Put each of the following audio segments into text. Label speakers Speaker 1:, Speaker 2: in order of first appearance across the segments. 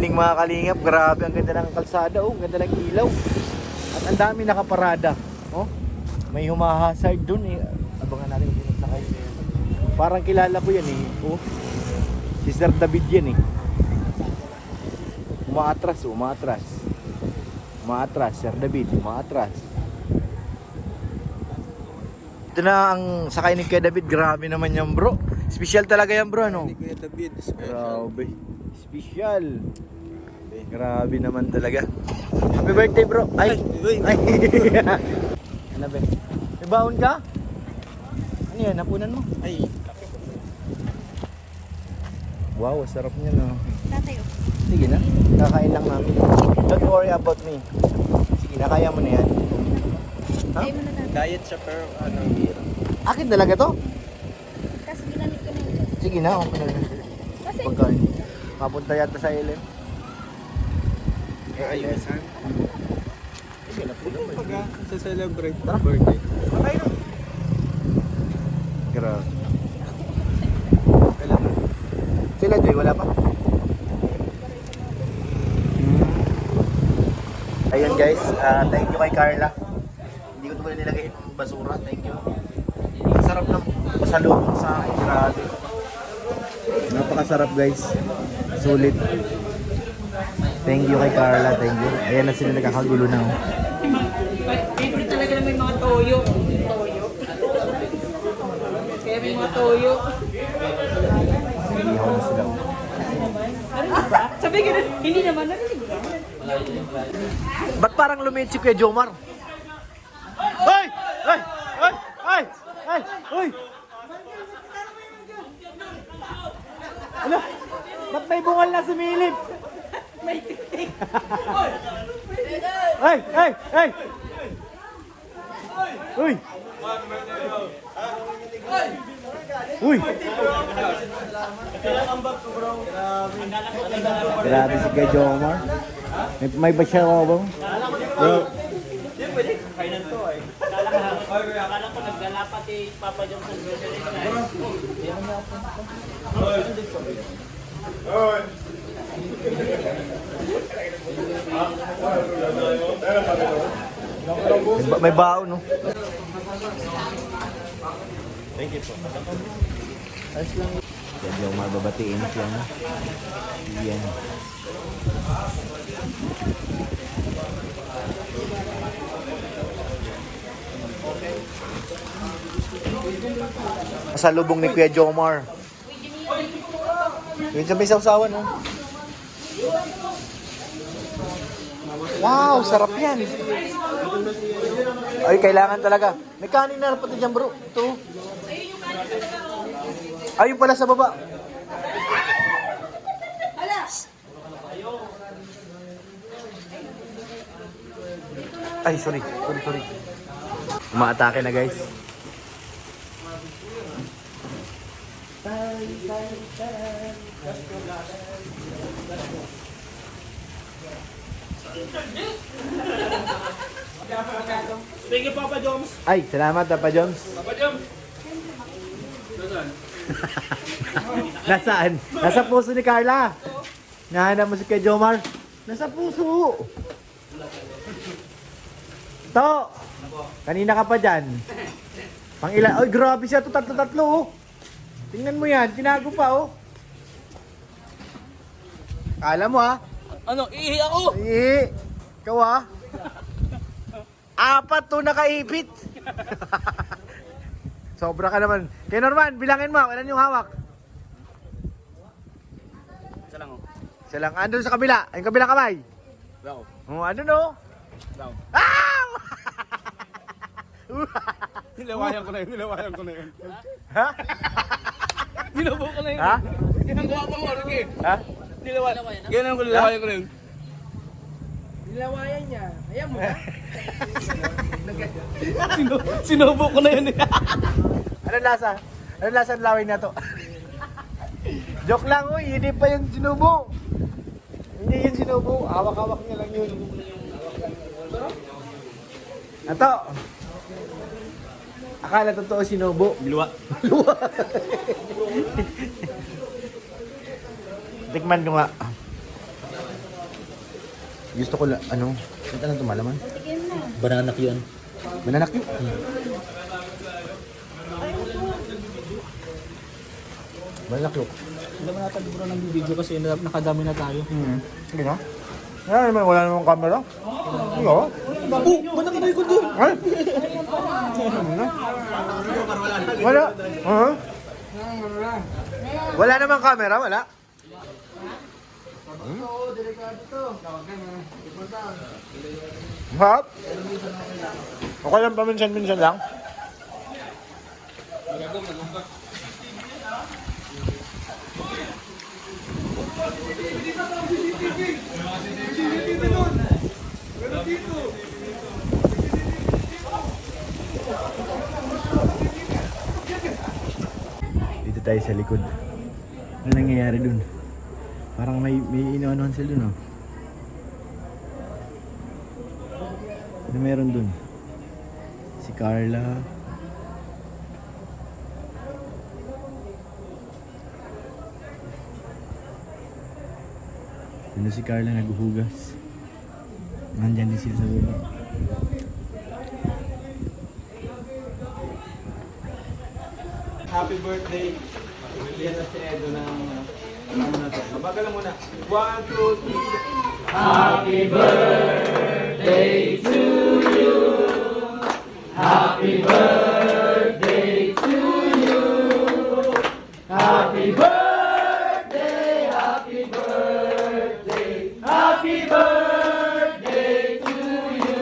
Speaker 1: evening mga kalingap. Grabe, ang ganda ng kalsada. Oh, ang ganda ng ilaw. At ang dami nakaparada. Oh, may humahasard dun eh. Abangan natin kung nagsakay. Parang kilala ko yan eh. Oh, si Sir David yan eh. Umaatras, umaatras. Umaatras, Sir David, umaatras. Ito na ang sakay ni Kuya David. Grabe naman yan bro. Special talaga yan bro, ano?
Speaker 2: Ni Kuya David, special.
Speaker 1: Grabe. Special. Grabe naman talaga. Happy birthday bro. Ay. Ay. Ano ba? May baon ka? Ano yan? Napunan mo?
Speaker 2: Ay,
Speaker 1: Wow, sarap niya no.
Speaker 3: Tatayo.
Speaker 1: Sige na. Kakain lang namin. Don't worry about me. Sige na, kaya mo na yan. Ha?
Speaker 3: Ayaw mo na natin.
Speaker 2: diet siya pero ano, hirap.
Speaker 1: Akin talaga to?
Speaker 3: Kasi ginamit ko na ito.
Speaker 1: Sige na, okay na lang.
Speaker 3: Kasi
Speaker 1: Pagkain. Papunta yata sa Ellen.
Speaker 2: Ayusan.
Speaker 1: Sige na po naman.
Speaker 2: Pagka sa celebrate
Speaker 1: Tara.
Speaker 2: birthday.
Speaker 1: Okay na. Grabe.
Speaker 2: Kailan?
Speaker 1: Sila Joy, wala pa? Ayun guys, thank you kay Carla. Hindi ko ito pala nilagay ng basura, thank you. Ang sarap ng pasalubong sa akin, grabe. Napakasarap guys, sulit. Thank you kay Carla, thank you. Ayan na sila nagkakagulo na.
Speaker 4: Favorite talaga na may mga toyo. Toyo. Kaya may mga toyo.
Speaker 1: Hindi ako na sila.
Speaker 4: Narinig ba? Sabi ka hindi naman narinig ba?
Speaker 1: Ba't parang lumit si Kuya Jomar? Ay! Ay! Ay! Ay! Ay! Uy! Ano? Ba't may bungal na sumilip?
Speaker 4: May tiktik.
Speaker 1: Ay! Ay! Ay! Uy! Uy! Grabe si Kuya Jomar. May ba siya ako ba? Bro.
Speaker 4: Akala ko naglalapat eh Papa John sa grocery na.
Speaker 1: May baon, no?
Speaker 2: Thank you po.
Speaker 1: Ayos lang. Yan yung mababatiin siya, no? Yan. Sa lubong ni Kuya Jomar. Yun sa may sausawan, no? Wow, sarap yan. Ay, kailangan talaga. May kanin na pati dyan, bro. Ito. Ayun pala sa baba. Ay, sorry. Sorry. Umaatake na, guys.
Speaker 4: Thank you Papa Joms.
Speaker 1: Ay, salamat, Papa Jones.
Speaker 4: Papa Joms.
Speaker 1: Nasaan? Nasa puso ni Carla. Nahanap mo si Kuya Jomar. Nasa puso. To. Kanina ka pa dyan. Pang ilan? Ay, grabe siya. Ito tatlo. Oh. Tingnan mo yan. Tinago pa, oh. Kala mo, ha?
Speaker 4: Ano? Iihi ako!
Speaker 1: Eh, ikaw, ha? Apat to nakaipit. Sobra ka naman. Kay Norman, bilangin mo. Ilan yung hawak?
Speaker 2: Isa lang oh.
Speaker 1: Isa lang. Andun sa kabila. Yung kabilang kamay.
Speaker 2: Wow.
Speaker 1: Oh, ano no?
Speaker 2: Wow.
Speaker 1: Ah!
Speaker 2: Nilawayan ko na yun.
Speaker 1: Ha?
Speaker 2: Nilabaw ko na yun.
Speaker 1: Ha?
Speaker 2: Ginagawa mo mo, Ricky.
Speaker 1: Ha?
Speaker 2: Nilawayan ko na yun.
Speaker 4: Nilawayan niya. Ayan mo na.
Speaker 2: Sinubo ko na yun eh.
Speaker 1: Ano lasa? Ano lasa ng laway na to? Joke lang, uy. Hindi pa yung sinubo. Hindi yung sinubo. Hawak-hawak niya lang yun. Ato. Akala totoo sinubo.
Speaker 2: Biluwa.
Speaker 1: Tikman ko nga. Gusto ko ano? Ito na tumalaman.
Speaker 3: Tigim na.
Speaker 4: Bananak yun.
Speaker 1: Mananak yun. Mananak yun.
Speaker 4: Hindi mo natin bro ng video kasi nakadami na tayo.
Speaker 1: Sige na. Wala namang camera. Hindi ako.
Speaker 4: Ba't nakarecord doon?
Speaker 1: Ay! Wala. Wala namang camera, wala. Hap? Okay lang paminsan-minsan lang. Dito tayo sa likod. Ano nangyayari dun? Parang may ino-anuhan sila dun, oh. Ano meron dun? Si Carla. Ano si Carla naghuhugas? Nandyan din sila sa baba.
Speaker 2: Happy birthday. Yan na si Edo ng ano na to. Mabagal lang muna. 1, 2, 3.
Speaker 4: Happy birthday to you. Happy birthday to you. Happy birthday, happy birthday, happy birthday to you.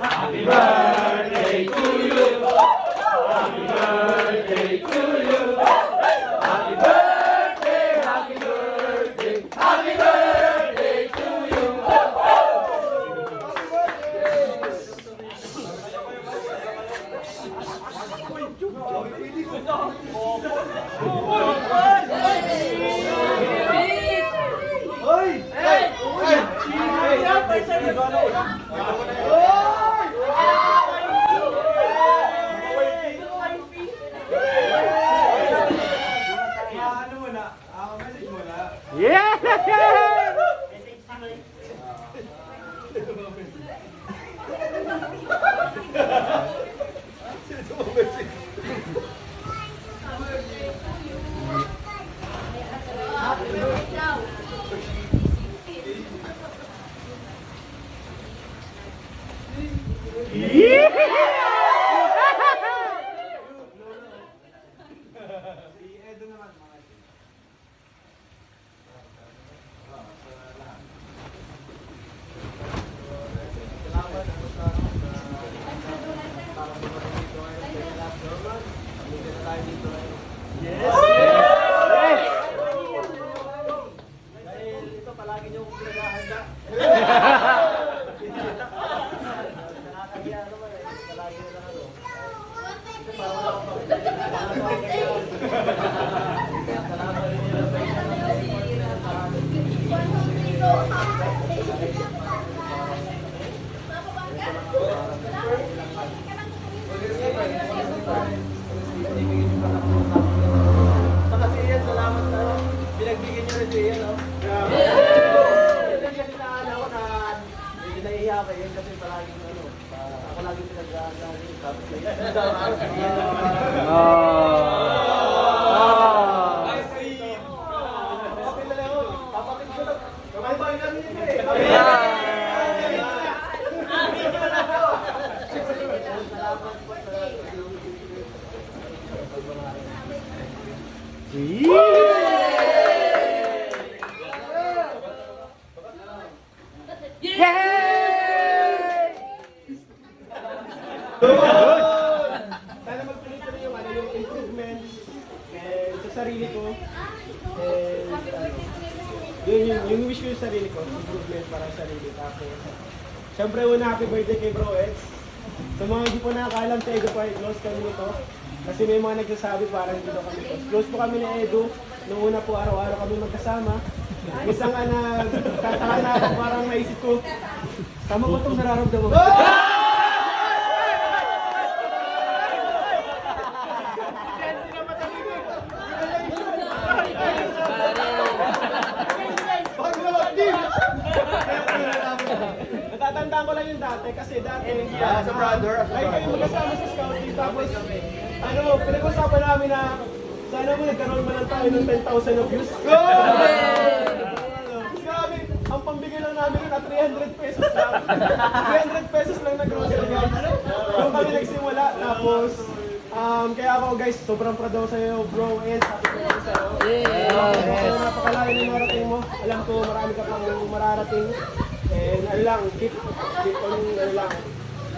Speaker 4: Happy birthday to you. Happy birthday to you. Happy birthday, happy birthday, happy birthday to you.
Speaker 2: Pinagbigyan niyo rin siya yan, no? Kasi naano ko na hindi nahihiya kayo kasi palaging ano, ako lagi pinag-aaral tapos may okay na lang, papatid ko na. Kamay-bay kami nito eh. Sana magtuloy-tuloy yung ano, yung improvement sa sarili ko. Yung wish ko yung sarili ko, improvement para sa sarili. Tapos, syempre una happy birthday kay Bro Eds. Sa mga hindi po nakakaalam sa Edo pa, close kami nito. Kasi may mga nagsasabi parang hindi daw kami close. Close po kami na Edo. Noong una po araw-araw kami magkasama. Minsan nga nagtataka na ako, parang naisip ko, tama ba itong nararamdaman ko? tatandaan ko lang yung dati kasi dati
Speaker 1: sa brother.
Speaker 2: ay kayo magkasama sa scouting tapos ano, pinag-usapan namin na sana mo nagkaroon man lang tayo ng 10,000 na views. Grabe, ang pambigay lang namin na 300 pesos lang. 300 pesos lang na grocery guys. Doon kami nagsimula tapos kaya ako guys, sobrang proud ako sa'yo bro and happy birthday sa'yo. Napakalayo ng marating mo. Alam ko marami ka pang mararating. And ano lang, keep on, ano lang,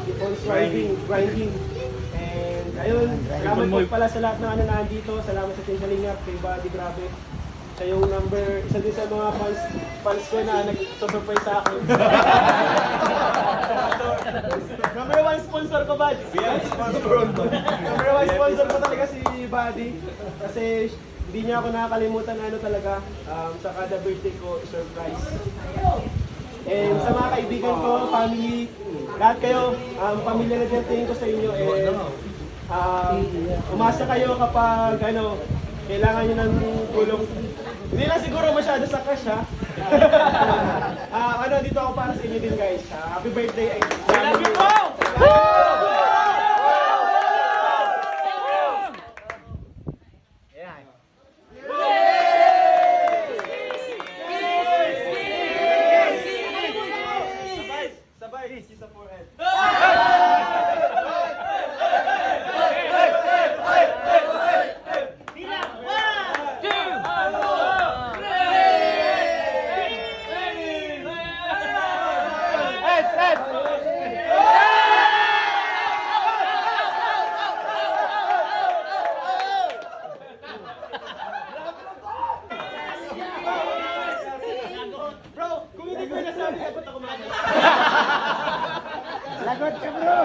Speaker 2: keep on grinding. And ayun, salamat po pala sa lahat ng ano na andito. Salamat sa Team Kalingap, kay Buddy, grabe. Siya yung isa din sa mga fans ko na nag-surprise sa akin. Number 1 sponsor ko, Bud. Number 1 sponsor ko talaga si Buddy. Kasi hindi niya ako nakakalimutan na ano talaga, sa kada birthday ko, surprise. And sa mga kaibigan ko, family, lahat kayo, pamilya na tingin ko sa inyo. And umasa kayo kapag ano, kailangan nyo ng tulong. Hindi na siguro masyado sa cash ha. Ano, dito ako para sa inyo din guys. Happy birthday. I love you po! Sabay, sa forehead. Bro, kung hindi ko nasabi, dapat ako mga. Lagot ka bro!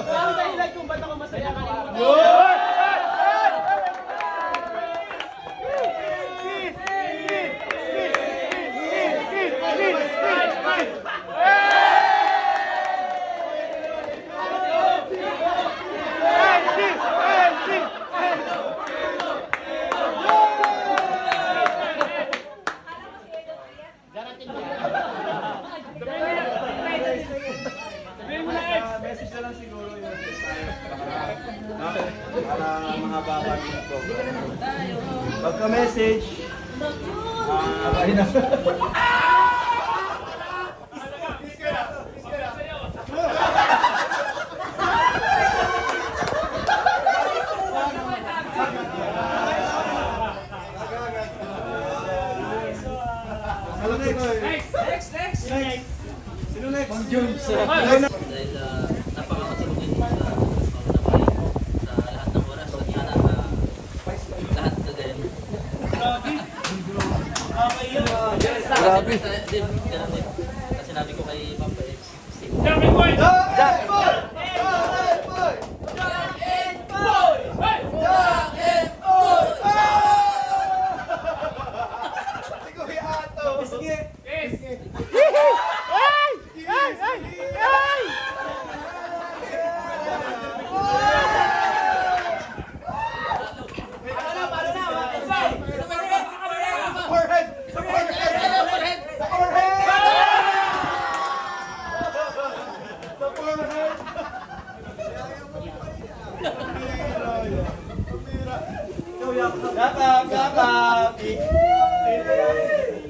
Speaker 2: Ang dahilan kung ba't ako masaya kanina. Message na lang siguro yun. Para mahaba ka dito. Pagka-message, Next! Sino next?
Speaker 4: Dahil napakakatulungin sa lahat ng oras at sana lahat kagaya mo.
Speaker 1: Grabe.
Speaker 4: Kasi sinabi ko kay Papa X.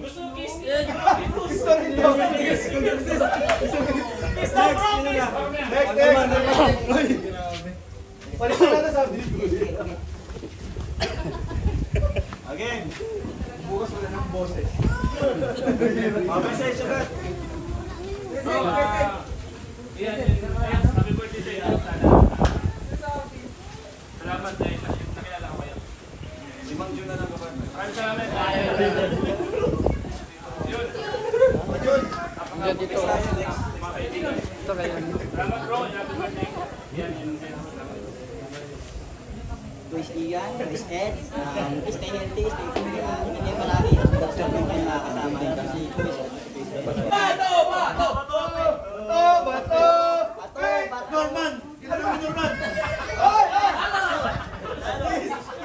Speaker 4: Gusto kiss
Speaker 2: Again, bukas wala ng boses. Message agad.
Speaker 4: Happy birthday sa iyo. Salamat dahil nakilala ko kayo.
Speaker 2: 5 June na lang kapag.
Speaker 4: Maraming salamat. Yun.
Speaker 1: Diyan dito.
Speaker 4: Mga kaibigan.
Speaker 1: Ito kayo.
Speaker 4: Salamat bro. Happy birthday. Yan.
Speaker 5: Luis Ian, Luis Ed, stay healthy, stay fit, ingat kayo palagi. Gusto ko kayo nakakasama ito si Luis Ed.
Speaker 2: Bato! Norman! Ginagawa mo Norman!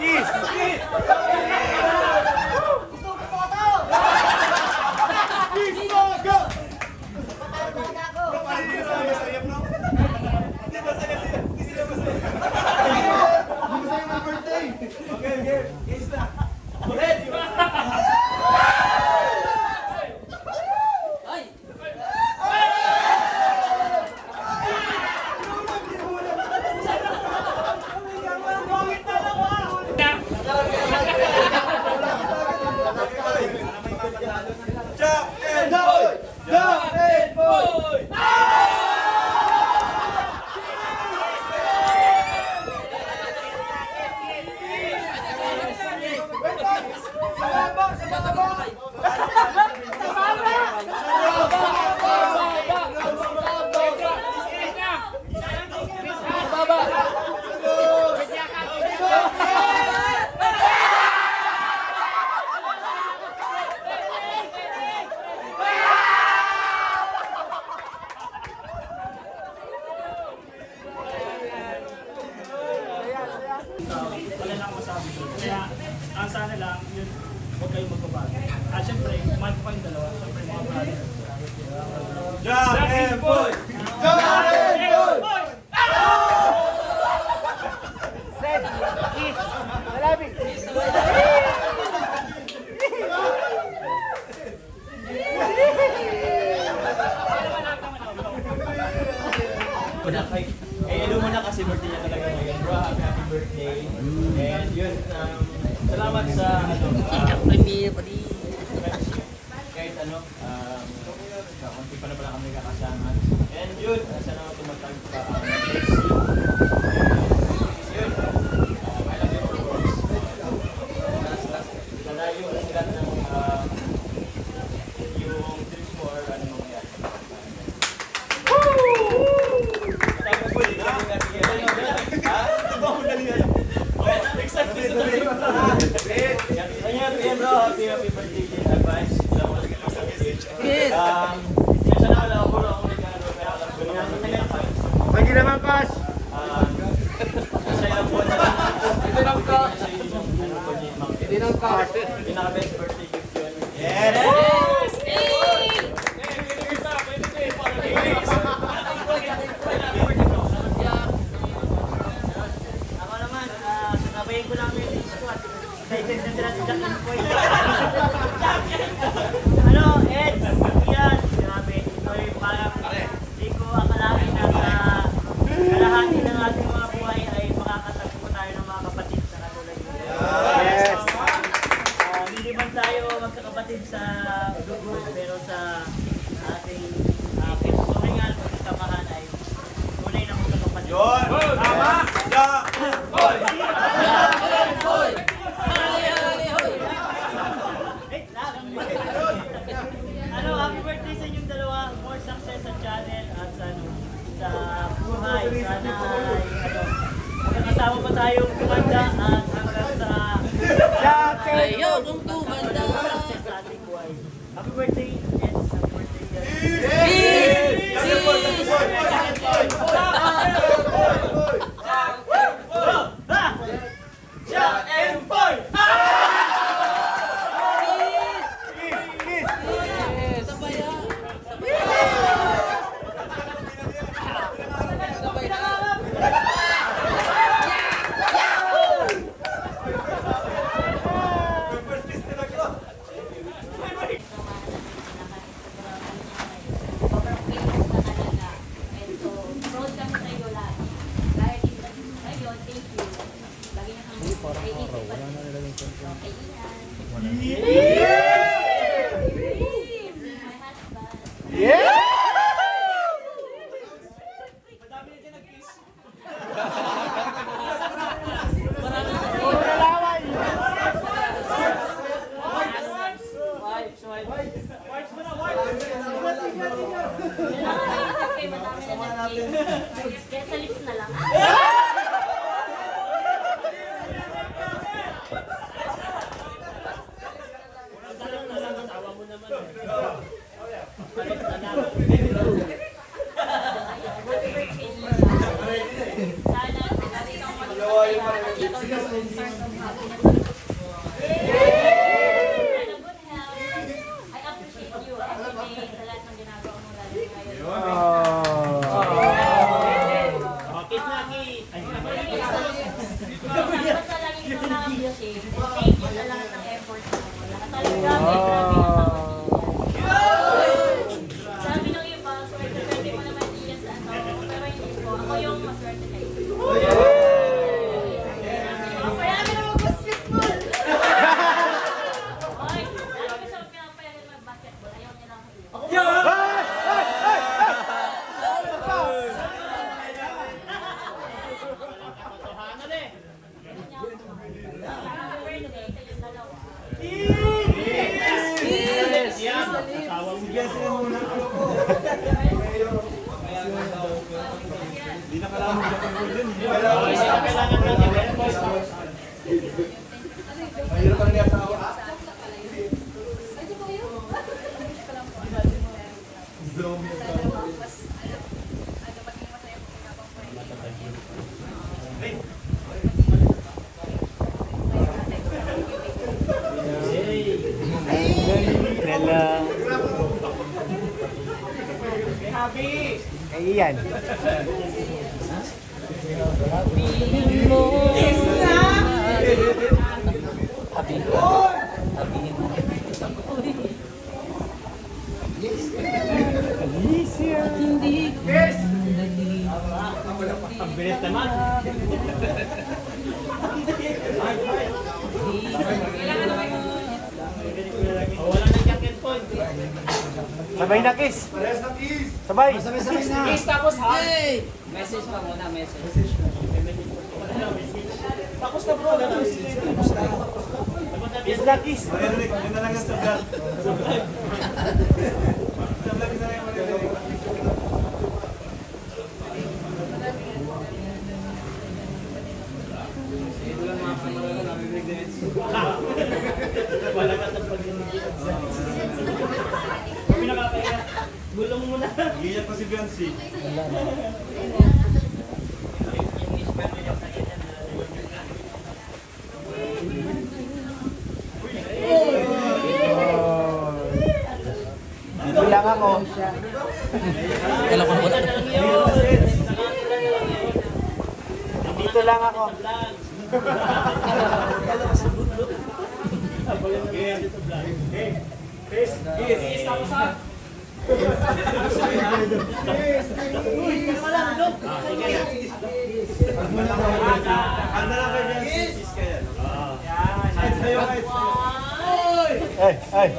Speaker 2: Kiss! Go!
Speaker 4: Wala na akong masabi doon. Kaya, ang sana lang, yun, huwag kayong magbabago. At syempre, kumain pa yung dalawa. Syempre, mga brother.
Speaker 2: Jack and Boy!
Speaker 1: Set, kiss, malabi.
Speaker 5: Ano muna kasi birthday niya talaga ngayon, bro. Happy birthday. And yun, salamat sa premier pati. Kahit kaunti pa na pala kami kakasama. And yun, sana tumatag pa next year. Yun, I love you of course. Sana yung lahat ng yung dreams mo or ano mangyayari. Happy birthday in advance. Sana wala ako na akong nagkano kaya alam ko na
Speaker 1: Pwede naman, Pas.
Speaker 5: sa ilang buwan na lang. Ito lang ka. Ito lang ka. Pinaka-best birthday gift yun. Yes!
Speaker 4: Ako naman, sasabayin ko lang yung squad. Excited na sila si Jack and Boy. Ano, Ed, yan, grabe. Ito yung parang di ko akalain na sa kalahati ng ating mga buhay ay makakatagpo tayo ng mga kapatid sa katulad nyo.
Speaker 1: Yes.
Speaker 4: Hindi man tayo magkakapatid sa dugo, pero sa ating pinasuringan, pagkakamahan ay tunay na magkakapatid.
Speaker 2: Yun! Tama! Jack and Boy!
Speaker 4: Ano, happy birthday sa inyong dalawa. More success sa channel at sa, sa buhay. Sana ay magkakasama pa tayong tumanda at hanggang sa success sa ating buhay. Happy birthday and happy birthday.
Speaker 2: Jack and Boy! Jack and Boy! Jack and Boy! Jack and Boy!
Speaker 1: Yeah!
Speaker 3: Kaya sa lips na lang. Sabi ng iba, swerte pwede mo naman iyan sa ano, pero hindi po. Ako yung maswerte kayo. Kaya kami na mag-basketball! Oy, lalo ko siya pinapayagan mag-basketball.
Speaker 2: Sige, sige muna. Hindi na kailangan mag-Japan din.
Speaker 4: Kailangan natin.
Speaker 2: Mahirap ang liya sa awa.
Speaker 1: Ay, yan.
Speaker 4: Ang bilis naman. Wala nang jacket po.
Speaker 1: Sabay na, kiss. Sabay.
Speaker 4: Kiss tapos ha? Message pa muna, message.
Speaker 2: Tapos na bro.
Speaker 1: Kiss na, kiss.
Speaker 2: Marinig, yun na lang ang sa vlog. Sa vlog isa lang yung marinig.
Speaker 4: Wala ka sa pag-ibig. Pinakakaya. Gulong mo na.
Speaker 2: Giyak pa si Beyonce.
Speaker 1: Dito lang ako. Dito lang ako.
Speaker 2: Anda na kayo Beyonce. Kiss kayo. Heights kayo, heights.
Speaker 1: Ay, ay.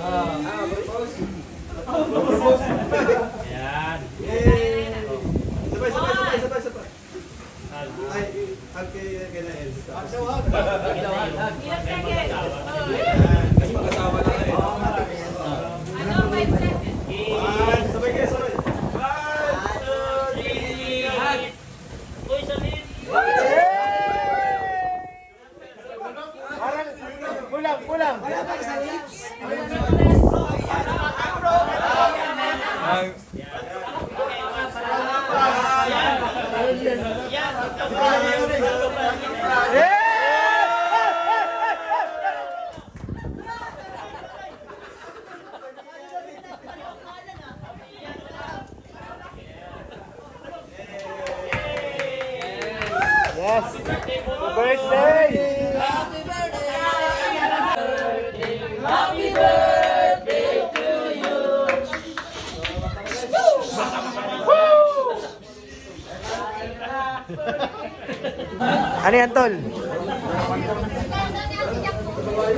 Speaker 4: Yan.
Speaker 2: Sabay, sabay, sabay, sabay, sabay. Ay, hug kay na Elsa.
Speaker 3: Ilang seconds?
Speaker 2: Kasi mag-asawa na kayo.
Speaker 3: Ano, 5 seconds?
Speaker 2: Sabay kayo, sabay.
Speaker 4: 1, 2, 3. Uy, sabihin.
Speaker 1: Parang kulang, kulang. Yes. Happy birthday. Ano yan, Tol?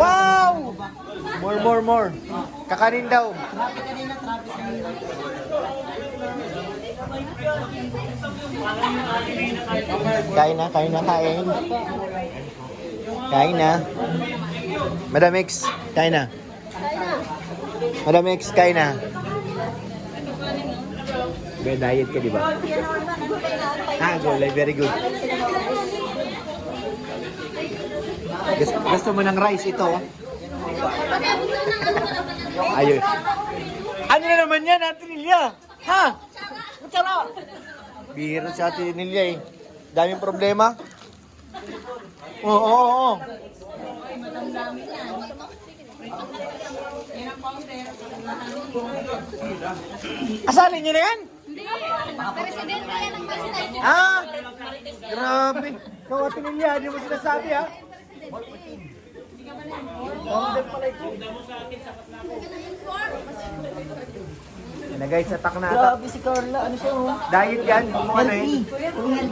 Speaker 1: Wow! More. Kakanin daw. Kain na. Kain na. Madam X, kain na. Madam X, kain na. May diet ka, di ba? Gulay, very good. Gusto mo ng rice ito? Ayun. Ano na naman yan, Ate Nelia? Ha? Kutsara! Bihira si Ate Nelia eh. Daming problema. Oo. Asalin niyo na yan?
Speaker 3: Presidente yan ang presidente.
Speaker 1: Ah! Grabe. Ikaw, Ate Nelia, hindi mo sinasabi ha? Na guys, atak na atak.
Speaker 5: Grabe si Carla, ano siya oh.
Speaker 1: Diet yan. Ano eh?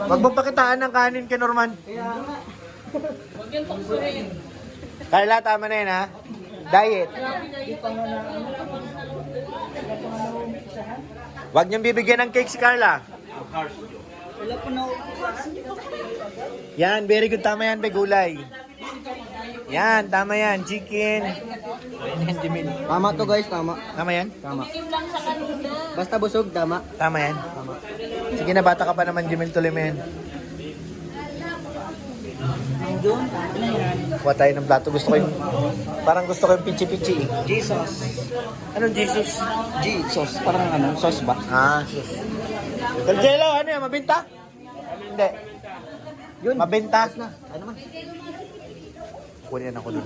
Speaker 1: Wag mo pakitaan ng kanin kay Norman. Carla, tama na yan ha? Diet. Wag niyong bibigyan ng cake si Carla.
Speaker 5: Wala po na
Speaker 1: Yan, very good. Tama yan, be gulay. Yan, tama yan. Chicken. Yan, Jimil.
Speaker 6: Tama to guys, tama.
Speaker 1: Tama yan?
Speaker 6: Tama.
Speaker 3: Tikim lang sa kanina.
Speaker 6: Basta busog, tama.
Speaker 1: Tama yan? Sige na, bata ka pa naman, Jimil, tuloy mo yan. Kuha tayo ng plato. Gusto ko yung, parang gusto ko yung pichi-pichi eh.
Speaker 6: Jesus.
Speaker 1: Anong Jesus?
Speaker 6: Jesus. Parang ano, sauce ba?
Speaker 1: Ah, sus. Jello, ano yan? Mabinta? Hindi.
Speaker 6: Yun.
Speaker 1: Mabinta?
Speaker 6: Na. Ano man?
Speaker 1: Kunin ako dun.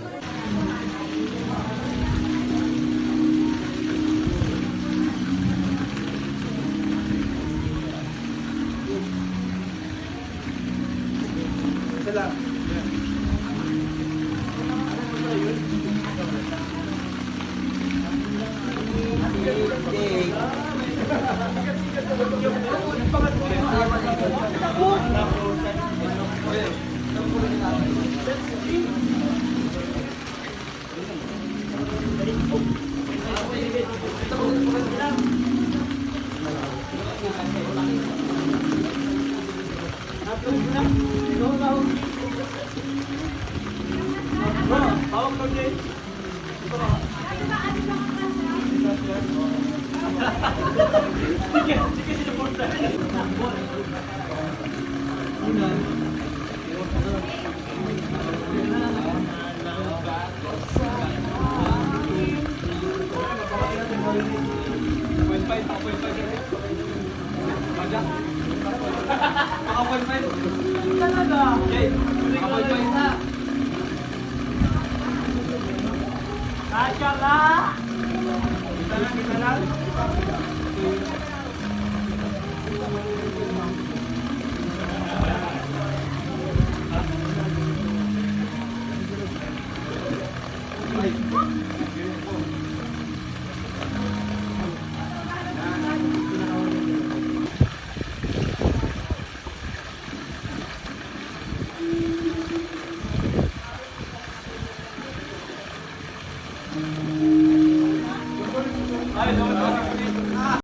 Speaker 4: Kasya ka! Kita lang.